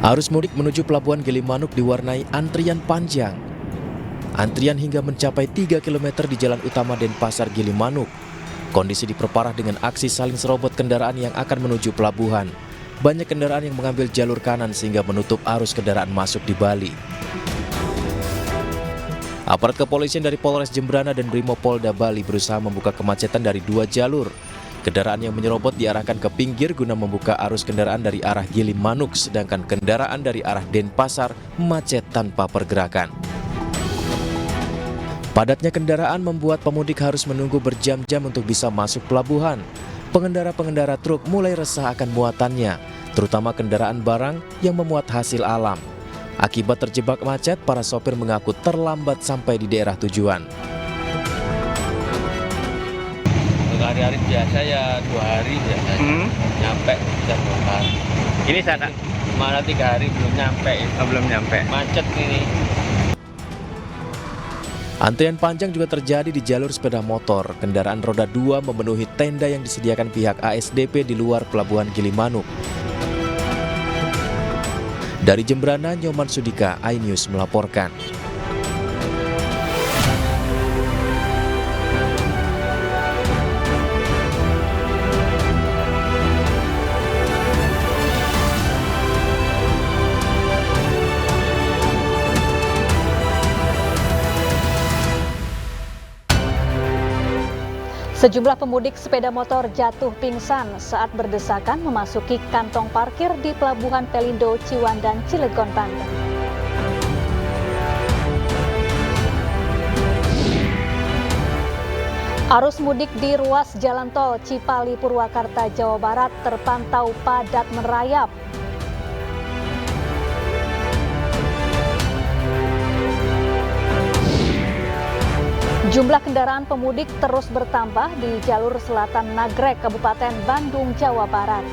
Arus mudik menuju Pelabuhan Gilimanuk diwarnai antrian panjang. Antrian hingga mencapai 3 km di jalan utama Denpasar Gilimanuk. Kondisi diperparah dengan aksi saling serobot kendaraan yang akan menuju pelabuhan. Banyak kendaraan yang mengambil jalur kanan sehingga menutup arus kendaraan masuk di Bali. Aparat kepolisian dari Polres Jembrana dan Brimopolda Bali berusaha membuka kemacetan dari 2 jalur. Kendaraan yang menyerobot diarahkan ke pinggir guna membuka arus kendaraan dari arah Gilimanuk, sedangkan kendaraan dari arah Denpasar macet tanpa pergerakan. Padatnya kendaraan membuat pemudik harus menunggu berjam-jam untuk bisa masuk pelabuhan. Pengendara-pengendara truk mulai resah akan muatannya, terutama kendaraan barang yang memuat hasil alam. Akibat terjebak macet, para sopir mengaku terlambat sampai di daerah tujuan. Untuk hari-hari biasa ya 2 hari biasanya nyampe bisa 2 hari. Ini saat Malah 3 hari belum nyampe. belum nyampe. Macet ini. Antrian panjang juga terjadi di jalur sepeda motor. Kendaraan roda 2 memenuhi tenda yang disediakan pihak ASDP di luar Pelabuhan Gilimanuk. Dari Jembrana, Nyoman Sudika, iNews melaporkan. Sejumlah pemudik sepeda motor jatuh pingsan saat berdesakan memasuki kantong parkir di Pelabuhan Pelindo, Ciwandan, Cilegon, Banten. Arus mudik di ruas jalan tol Cipali Purwakarta, Jawa Barat terpantau padat merayap. Jumlah kendaraan pemudik terus bertambah di jalur selatan Nagrek, Kabupaten Bandung, Jawa Barat.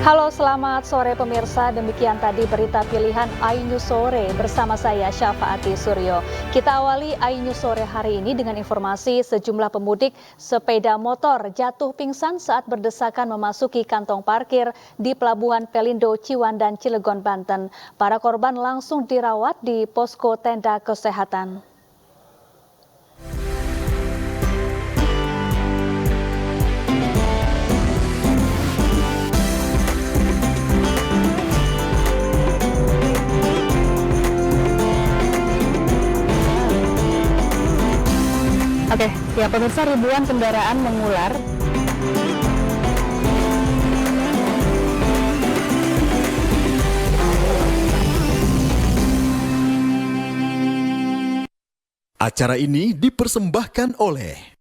Halo, selamat sore pemirsa. Demikian tadi berita pilihan iNews Sore bersama saya Syafaati Suryo. Kita awali iNews Sore hari ini dengan informasi sejumlah pemudik sepeda motor jatuh pingsan saat berdesakan memasuki kantong parkir di Pelabuhan Pelindo, Ciwandan, Cilegon, Banten. Para korban langsung dirawat di posko tenda kesehatan. Oke, ya pemirsa, ribuan kendaraan mengular Acara ini dipersembahkan oleh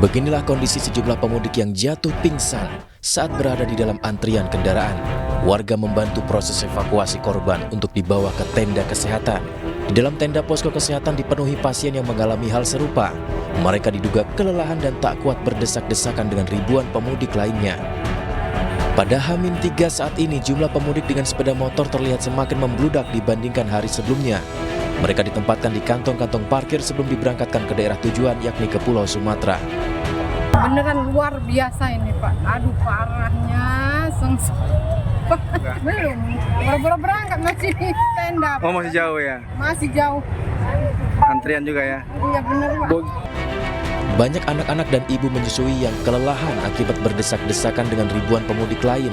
Beginilah kondisi sejumlah pemudik yang jatuh pingsan saat berada di dalam antrian kendaraan. Warga membantu proses evakuasi korban untuk dibawa ke tenda kesehatan. Di dalam tenda posko kesehatan dipenuhi pasien yang mengalami hal serupa. Mereka diduga kelelahan dan tak kuat berdesak-desakan dengan ribuan pemudik lainnya. Pada H-3 saat ini, jumlah pemudik dengan sepeda motor terlihat semakin membludak dibandingkan hari sebelumnya. Mereka ditempatkan di kantong-kantong parkir sebelum diberangkatkan ke daerah tujuan, yakni ke Pulau Sumatera. Beneran luar biasa ini, Pak. Aduh, parahnya. Belum. Baru berangkat masih tenda. Oh, masih jauh ya? Masih jauh. Antrian juga ya? Iya, bener, Pak. Banyak anak-anak dan ibu menyusui yang kelelahan akibat berdesak-desakan dengan ribuan pemudik lain.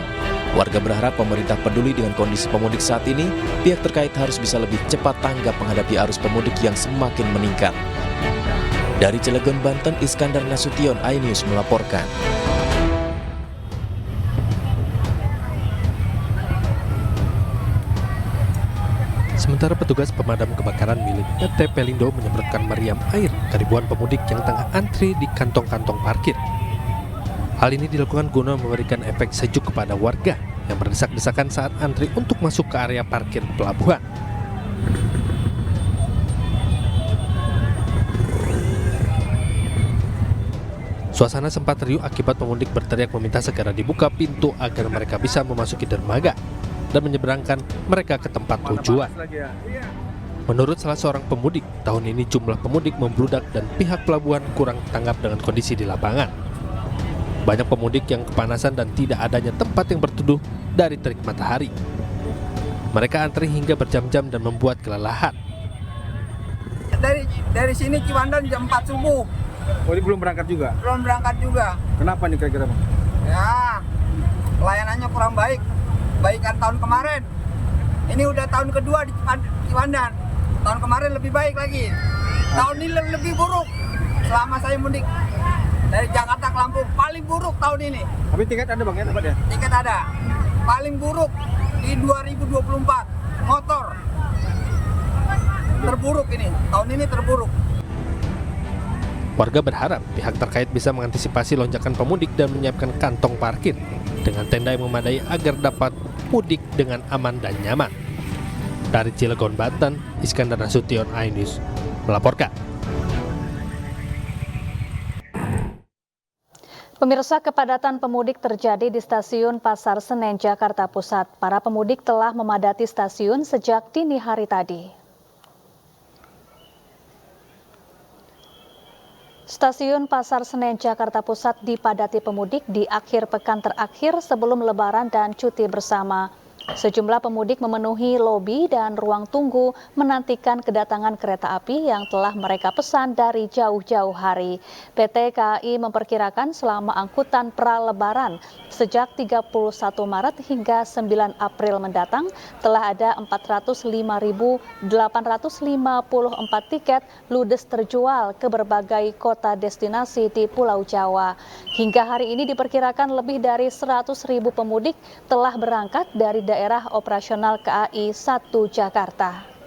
Warga berharap pemerintah peduli dengan kondisi pemudik saat ini. Pihak terkait harus bisa lebih cepat tanggap menghadapi arus pemudik yang semakin meningkat. Dari Cilegon, Banten, Iskandar Nasution, iNews melaporkan. Sementara petugas pemadam kebakaran milik PT Pelindo menyemprotkan meriam air ke ribuan pemudik yang tengah antri di kantong-kantong parkir. Hal ini dilakukan guna memberikan efek sejuk kepada warga yang berdesak-desakan saat antri untuk masuk ke area parkir pelabuhan. Suasana sempat riuh akibat pemudik berteriak meminta segera dibuka pintu agar mereka bisa memasuki dermaga dan menyeberangkan mereka ke tempat tujuan. Menurut salah seorang pemudik, tahun ini jumlah pemudik membludak dan pihak pelabuhan kurang tanggap dengan kondisi di lapangan. Banyak pemudik yang kepanasan dan tidak adanya tempat yang berteduh dari terik matahari. Mereka antri hingga berjam-jam dan membuat kelelahan. Dari sini Ciwandan jam 4 subuh. Oh, ini belum berangkat juga? Belum berangkat juga. Kenapa nih kira-kira, Bang? Ya, pelayanannya kurang baik. Baikan tahun kemarin. Ini udah tahun kedua di Ciwandan. Tahun kemarin lebih baik lagi. Tahun ini lebih buruk. Selama saya mudik dari Jakarta ke Lampung, paling buruk tahun ini. Tapi tiket ada, Bang, ya, tempatnya? Tiket ada. Paling buruk di 2024. Motor. Terburuk ini. Tahun ini terburuk. Warga berharap pihak terkait bisa mengantisipasi lonjakan pemudik dan menyiapkan kantong parkir dengan tenda yang memadai agar dapat mudik dengan aman dan nyaman. Dari Cilegon, Banten, Iskandar Nasution, iNews melaporkan. Pemirsa, kepadatan pemudik terjadi di stasiun Pasar Senen, Jakarta Pusat. Para pemudik telah memadati stasiun sejak dini hari tadi. Stasiun Pasar Senen, Jakarta Pusat dipadati pemudik di akhir pekan terakhir sebelum Lebaran dan cuti bersama. Sejumlah pemudik memenuhi lobi dan ruang tunggu menantikan kedatangan kereta api yang telah mereka pesan dari jauh-jauh hari. PT KAI memperkirakan selama angkutan pra-Lebaran sejak 31 Maret hingga 9 April mendatang telah ada 405.854 tiket ludes terjual ke berbagai kota destinasi di Pulau Jawa. Hingga hari ini diperkirakan lebih dari 100.000 pemudik telah berangkat dari daerah operasional KAI 1 Jakarta.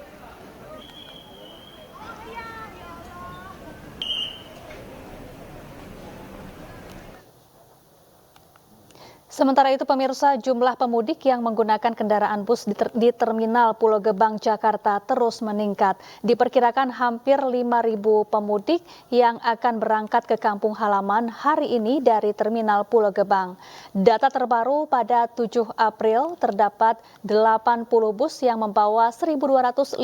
Sementara itu, pemirsa, jumlah pemudik yang menggunakan kendaraan bus di Terminal Pulau Gebang, Jakarta terus meningkat. Diperkirakan hampir 5.000 pemudik yang akan berangkat ke kampung halaman hari ini dari Terminal Pulau Gebang. Data terbaru pada 7 April terdapat 80 bus yang membawa 1.258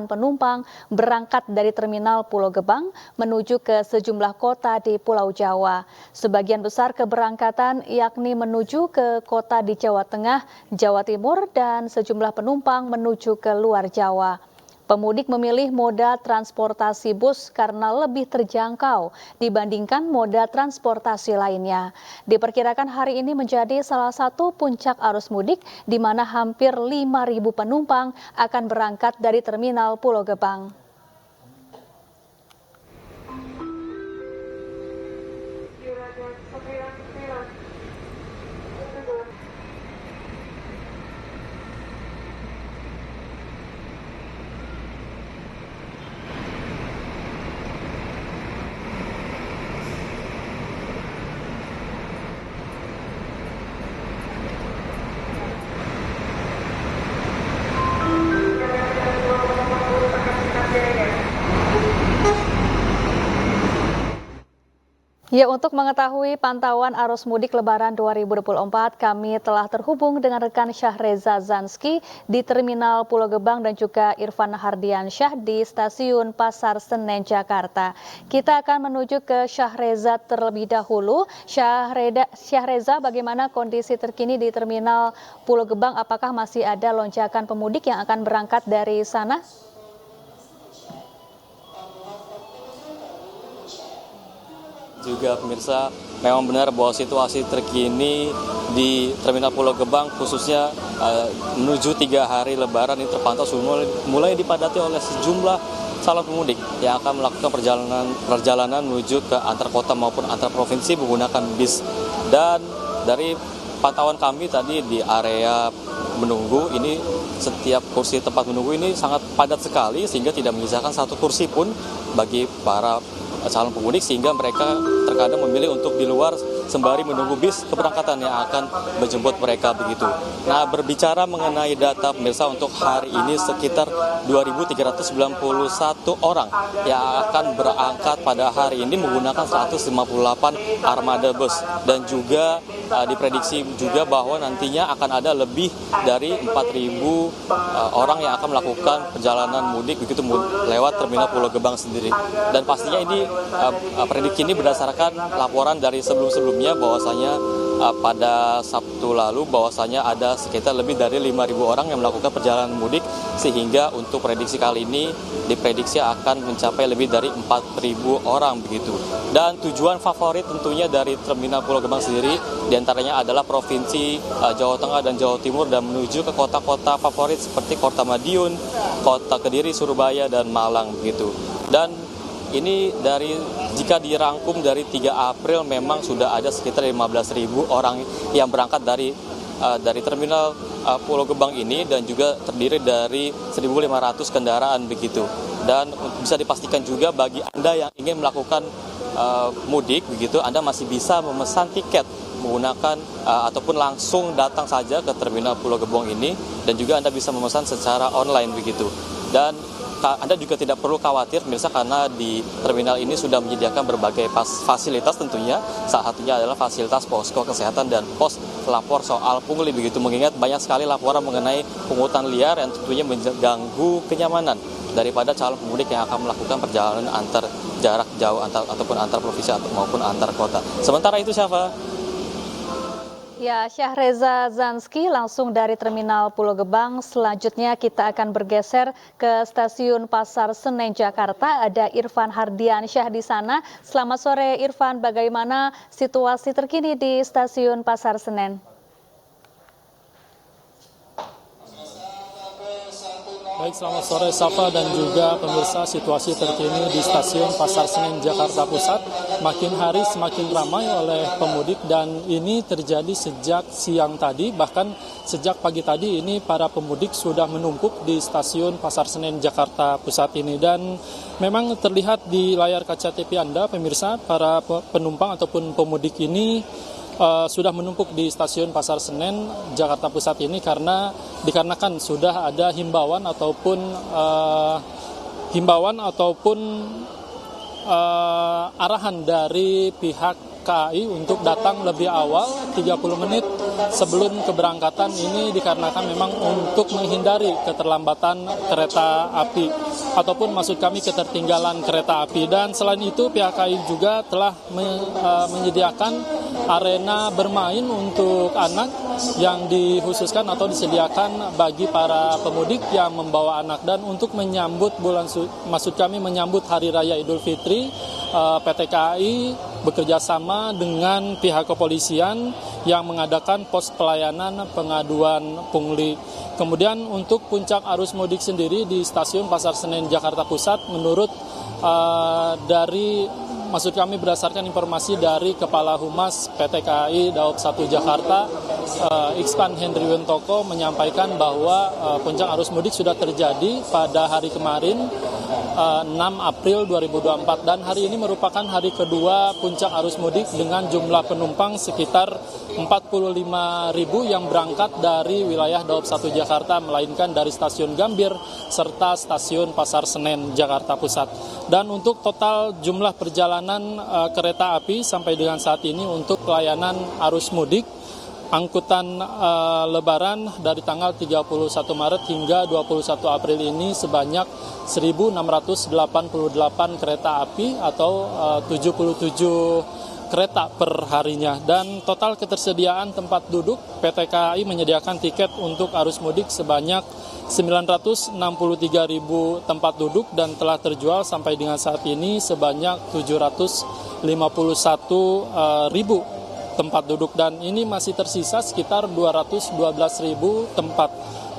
penumpang berangkat dari Terminal Pulau Gebang menuju ke sejumlah kota di Pulau Jawa. Sebagian besar keberangkatan yakni menuju ke kota di Jawa Tengah, Jawa Timur, dan sejumlah penumpang menuju ke luar Jawa. Pemudik memilih moda transportasi bus karena lebih terjangkau dibandingkan moda transportasi lainnya. Diperkirakan hari ini menjadi salah satu puncak arus mudik di mana hampir 5.000 penumpang akan berangkat dari Terminal Pulau Gebang. Ya, untuk mengetahui pantauan arus mudik Lebaran 2024, kami telah terhubung dengan rekan Syahreza Zanski di Terminal Pulau Gebang dan juga Irfan Hardiansyah di Stasiun Pasar Senen, Jakarta. Kita akan menuju ke Syahreza terlebih dahulu. Syahreza, bagaimana kondisi terkini di Terminal Pulau Gebang? Apakah masih ada lonjakan pemudik yang akan berangkat dari sana? Juga pemirsa, memang benar bahwa situasi terkini di Terminal Pulau Gebang khususnya menuju 3 hari Lebaran ini terpantau mulai dipadati oleh sejumlah calon pemudik yang akan melakukan perjalanan menuju ke antar kota maupun antar provinsi menggunakan bis. Dan dari pantauan kami tadi di area menunggu ini, setiap kursi tempat menunggu ini sangat padat sekali sehingga tidak menyisakan satu kursi pun bagi para calon pemudik, sehingga mereka terkadang memilih untuk di luar sembari menunggu bis keberangkatan yang akan menjemput mereka begitu. Nah, berbicara mengenai data pemirsa, untuk hari ini sekitar 2.391 orang yang akan berangkat pada hari ini menggunakan 158 armada bus, dan juga diprediksi juga bahwa nantinya akan ada lebih dari 4.000 orang yang akan melakukan perjalanan mudik begitu lewat Terminal Pulau Gebang sendiri. Dan pastinya ini prediksi ini berdasarkan laporan dari sebelum-sebelumnya bahwasanya pada Sabtu lalu bahwasanya ada sekitar lebih dari 5.000 orang yang melakukan perjalanan mudik, sehingga untuk prediksi kali ini diprediksi akan mencapai lebih dari 4.000 orang begitu. Dan tujuan favorit tentunya dari Terminal Pulau Gebang sendiri diantaranya adalah Provinsi Jawa Tengah dan Jawa Timur, dan menuju ke kota-kota favorit seperti Kota Madiun, Kota Kediri, Surabaya, dan Malang begitu. Dan ini jika dirangkum dari 3 April memang sudah ada sekitar 15.000 orang yang berangkat dari Terminal Pulau Gebang ini, dan juga terdiri dari 1.500 kendaraan begitu. Dan bisa dipastikan juga bagi Anda yang ingin melakukan mudik begitu, Anda masih bisa memesan tiket menggunakan ataupun langsung datang saja ke Terminal Pulau Gebang ini, dan juga Anda bisa memesan secara online begitu. Dan Anda juga tidak perlu khawatir pemirsa, karena di terminal ini sudah menyediakan berbagai fasilitas tentunya. Salah satunya adalah fasilitas posko kesehatan dan pos lapor soal pungli begitu, mengingat banyak sekali laporan mengenai pungutan liar yang tentunya mengganggu kenyamanan daripada calon pemudik yang akan melakukan perjalanan antar jarak jauh ataupun antar provinsi maupun antar kota. Sementara itu, Syafa. Ya, Syahreza Zanski langsung dari Terminal Pulau Gebang. Selanjutnya kita akan bergeser ke Stasiun Pasar Senen Jakarta. Ada Irfan Hardiansyah di sana. Selamat sore Irfan, bagaimana situasi terkini di Stasiun Pasar Senen? Baik, selamat sore Safa dan juga pemirsa. Situasi terkini di Stasiun Pasar Senen Jakarta Pusat makin hari semakin ramai oleh pemudik, dan ini terjadi sejak siang tadi. Bahkan sejak pagi tadi ini para pemudik sudah menumpuk di Stasiun Pasar Senen Jakarta Pusat ini, dan memang terlihat di layar kaca TV Anda pemirsa, para penumpang ataupun pemudik ini sudah menumpuk di Stasiun Pasar Senen Jakarta Pusat ini dikarenakan sudah ada himbauan ataupun arahan dari pihak KAI untuk datang lebih awal 30 menit sebelum keberangkatan. Ini dikarenakan memang untuk menghindari keterlambatan kereta api ataupun maksud kami ketertinggalan kereta api. Dan selain itu pihak KAI juga telah menyediakan arena bermain untuk anak yang dikhususkan atau disediakan bagi para pemudik yang membawa anak. Dan untuk menyambut menyambut Hari Raya Idul Fitri, PT KAI bekerja sama dengan pihak kepolisian yang mengadakan pos pelayanan pengaduan pungli. Kemudian untuk puncak arus mudik sendiri di Stasiun Pasar Senen Jakarta Pusat, menurut berdasarkan informasi dari Kepala Humas PT KAI Daob 1 Jakarta, Ikspan Henry Wintoko, menyampaikan bahwa puncak arus mudik sudah terjadi pada hari kemarin 6 April 2024, dan hari ini merupakan hari kedua puncak arus mudik dengan jumlah penumpang sekitar 45.000 yang berangkat dari wilayah Daob 1 Jakarta, melainkan dari Stasiun Gambir serta Stasiun Pasar Senen Jakarta Pusat. Dan untuk total jumlah perjalanan kereta api sampai dengan saat ini untuk pelayanan arus mudik angkutan Lebaran dari tanggal 31 Maret hingga 21 April ini sebanyak 1.688 kereta api atau 77 kereta per harinya. Dan total ketersediaan tempat duduk, PT KAI menyediakan tiket untuk arus mudik sebanyak 963.000 tempat duduk, dan telah terjual sampai dengan saat ini sebanyak 751.000 tempat duduk, dan ini masih tersisa sekitar 212.000 tempat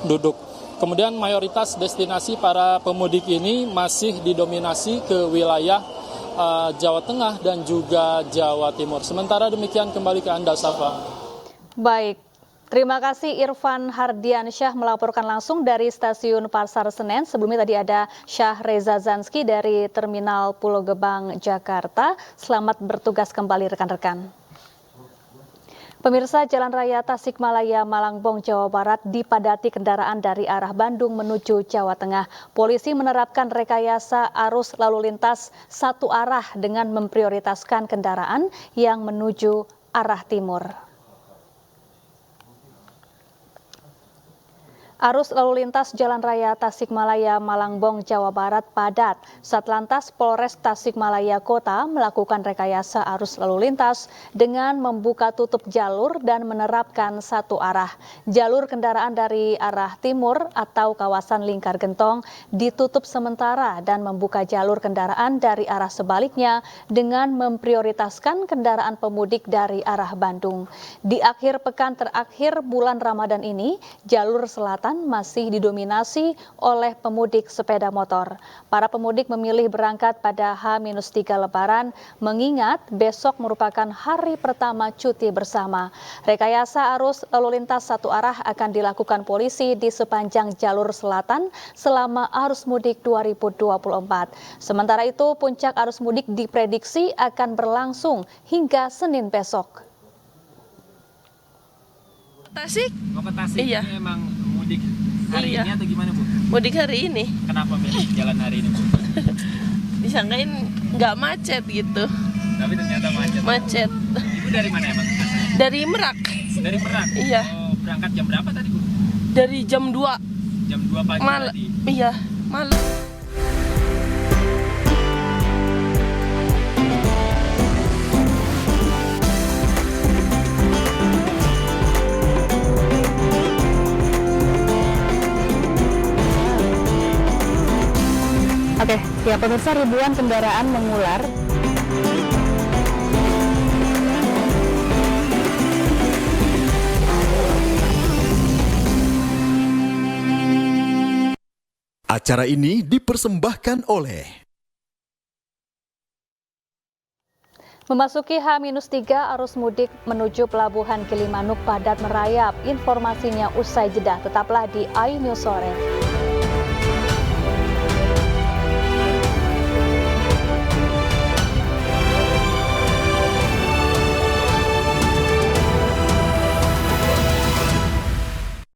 duduk. Kemudian mayoritas destinasi para pemudik ini masih didominasi ke wilayah Jawa Tengah dan juga Jawa Timur. Sementara demikian, kembali ke Anda, Safa. Baik, Terima kasih Irfan Hardiansyah melaporkan langsung dari Stasiun Pasar Senen. Sebelumnya tadi ada Syah Reza Zanski dari Terminal Pulau Gebang, Jakarta. Selamat bertugas kembali rekan-rekan. Pemirsa, Jalan Raya Tasikmalaya, Malangbong, Jawa Barat dipadati kendaraan dari arah Bandung menuju Jawa Tengah. Polisi menerapkan rekayasa arus lalu lintas satu arah dengan memprioritaskan kendaraan yang menuju arah timur. Arus lalu lintas Jalan Raya Tasikmalaya, Malangbong, Jawa Barat padat. Satlantas Polres Tasikmalaya Kota melakukan rekayasa arus lalu lintas dengan membuka tutup jalur dan menerapkan satu arah. Jalur kendaraan dari arah timur atau kawasan Lingkar Gentong ditutup sementara dan membuka jalur kendaraan dari arah sebaliknya dengan memprioritaskan kendaraan pemudik dari arah Bandung. Di akhir pekan terakhir bulan Ramadan ini, jalur selatan masih didominasi oleh pemudik sepeda motor. Para pemudik memilih berangkat pada H-3 Lebaran, mengingat besok merupakan hari pertama cuti bersama. Rekayasa arus lalu lintas satu arah akan dilakukan polisi di sepanjang jalur selatan selama arus mudik 2024. Sementara itu, puncak arus mudik diprediksi akan berlangsung hingga Senin besok. Tasik? Mau ke Tasik? Iya. Ini emang mudik hari Iya. ini atau gimana, Bu? Mudik hari ini. Kenapa milih jalan hari ini, Bu? Disangkain nggak macet gitu. Tapi ternyata macet. Macet. Ibu dari mana emang? Dari Merak. Dari Merak? Iya. Oh, berangkat jam berapa tadi, Bu? Dari jam 2. Jam 2 pagi tadi? Iya, malam. Oke, ya pemirsa, ribuan kendaraan mengular. Acara ini dipersembahkan oleh Memasuki H-3 arus mudik menuju Pelabuhan Gilimanuk padat merayap. Informasinya usai jeda, tetaplah di iNews Sore.